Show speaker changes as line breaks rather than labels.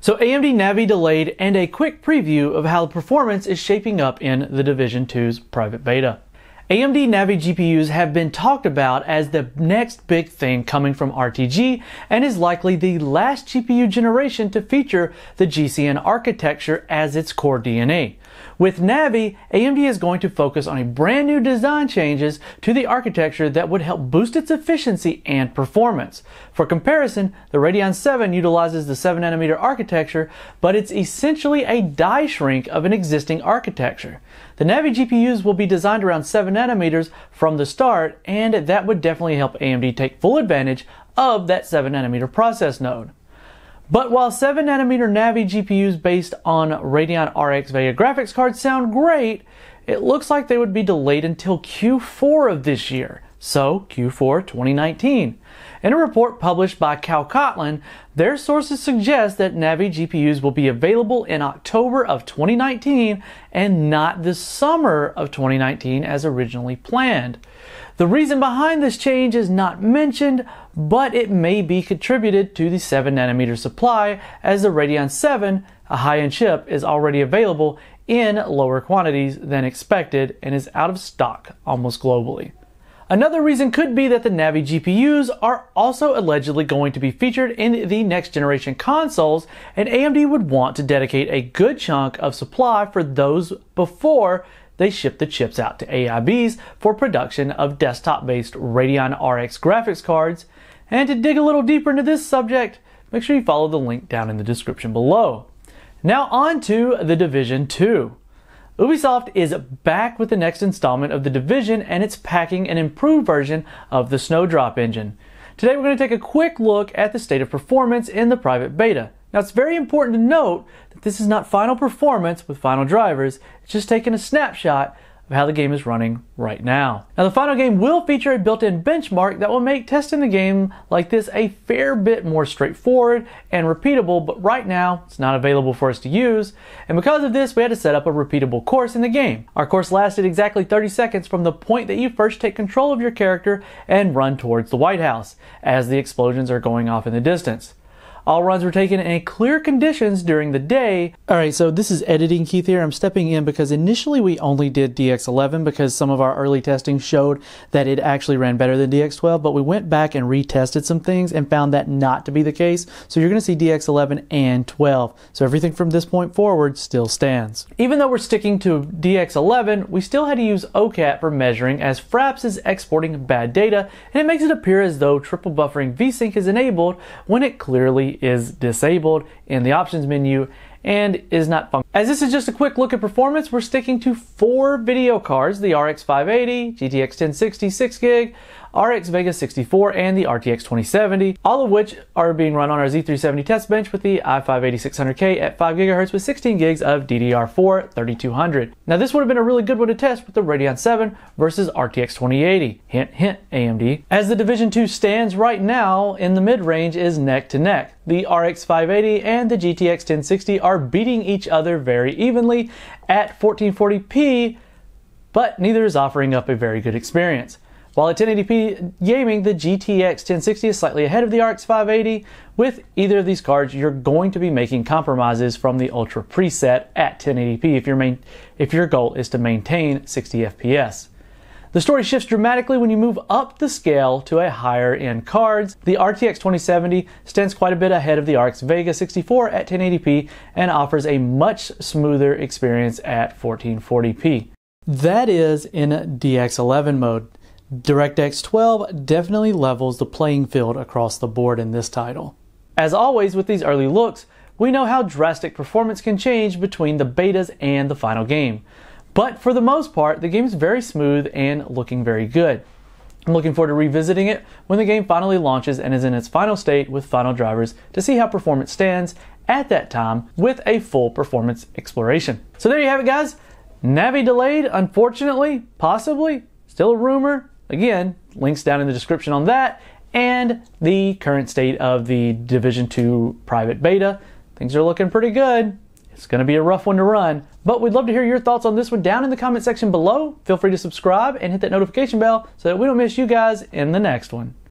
So AMD Navi delayed and a quick preview of how the performance is shaping up in the Division 2's private beta. AMD Navi GPUs have been talked about as the next big thing coming from RTG and is likely the last GPU generation to feature the GCN architecture as its core DNA. With Navi, AMD is going to focus on a brand new design changes to the architecture that would help boost its efficiency and performance. For comparison, the Radeon 7 utilizes the 7nm architecture, but it's essentially a die shrink of an existing architecture. The Navi GPUs will be designed around 7nm from the start, and that would definitely help AMD take full advantage of that 7nm process node. But while 7nm Navi GPUs based on Radeon RX Vega graphics cards sound great, it looks like they would be delayed until Q4 of this year, so Q4 2019. In a report published by Cal Kotlin, their sources suggest that Navi GPUs will be available in October of 2019 and not the summer of 2019 as originally planned. The reason behind this change is not mentioned, but it may be contributed to the 7nm supply, as the Radeon 7, a high-end chip, is already available in lower quantities than expected and is out of stock almost globally. Another reason could be that the Navi GPUs are also allegedly going to be featured in the next generation consoles, and AMD would want to dedicate a good chunk of supply for those before they ship the chips out to AIBs for production of desktop-based Radeon RX graphics cards. And to dig a little deeper into this subject, make sure you follow the link down in the description below. Now on to The Division 2. Ubisoft is back with the next installment of The Division, and it's packing an improved version of the Snowdrop engine. Today we're going to take a quick look at the state of performance in the private beta. Now it's very important to note that this is not final performance with final drivers, it's just taking a snapshot of how the game is running right now. Now the final game will feature a built-in benchmark that will make testing the game like this a fair bit more straightforward and repeatable, but right now it's not available for us to use, and because of this we had to set up a repeatable course in the game. Our course lasted exactly 30 seconds from the point that you first take control of your character and run towards the White House as the explosions are going off in the distance. All runs were taken in clear conditions during the day. Alright, so this is editing Keith here. I'm stepping in because initially we only did DX11 because some of our early testing showed that it actually ran better than DX12, but we went back and retested some things and found that not to be the case. So you're going to see DX11 and 12. So everything from this point forward still stands. Even though we're sticking to DX11, we still had to use OCAT for measuring as Fraps is exporting bad data, and it makes it appear as though triple buffering VSync is enabled when it clearly is disabled in the options menu and is not functional. As this is just a quick look at performance, we're sticking to 4 video cards, the RX 580, GTX 1060 6GB, RX Vega 64, and the RTX 2070, all of which are being run on our Z370 test bench with the i5-8600K at 5GHz with 16 gigs of DDR4 3200. Now this would have been a really good one to test with the Radeon 7 versus RTX 2080. Hint, hint, AMD. As the Division 2 stands right now in the mid-range is neck to neck. The RX 580 and the GTX 1060 are beating each other very evenly at 1440p, but neither is offering up a very good experience. While at 1080p gaming, the GTX 1060 is slightly ahead of the RX 580. With either of these cards, you're going to be making compromises from the Ultra preset at 1080p if your goal is to maintain 60 FPS. The story shifts dramatically when you move up the scale to a higher end cards. The RTX 2070 stands quite a bit ahead of the RX Vega 64 at 1080p and offers a much smoother experience at 1440p. That is in DX11 mode. DirectX 12 definitely levels the playing field across the board in this title. As always with these early looks, we know how drastic performance can change between the betas and the final game. But for the most part, the game is very smooth and looking very good. I'm looking forward to revisiting it when the game finally launches and is in its final state with final drivers to see how performance stands at that time with a full performance exploration. So there you have it, guys. Navi delayed, unfortunately, possibly, still a rumor. Again, links down in the description on that, and the current state of the Division 2 private beta. Things are looking pretty good. It's going to be a rough one to run, but we'd love to hear your thoughts on this one down in the comment section below. Feel free to subscribe and hit that notification bell so that we don't miss you guys in the next one.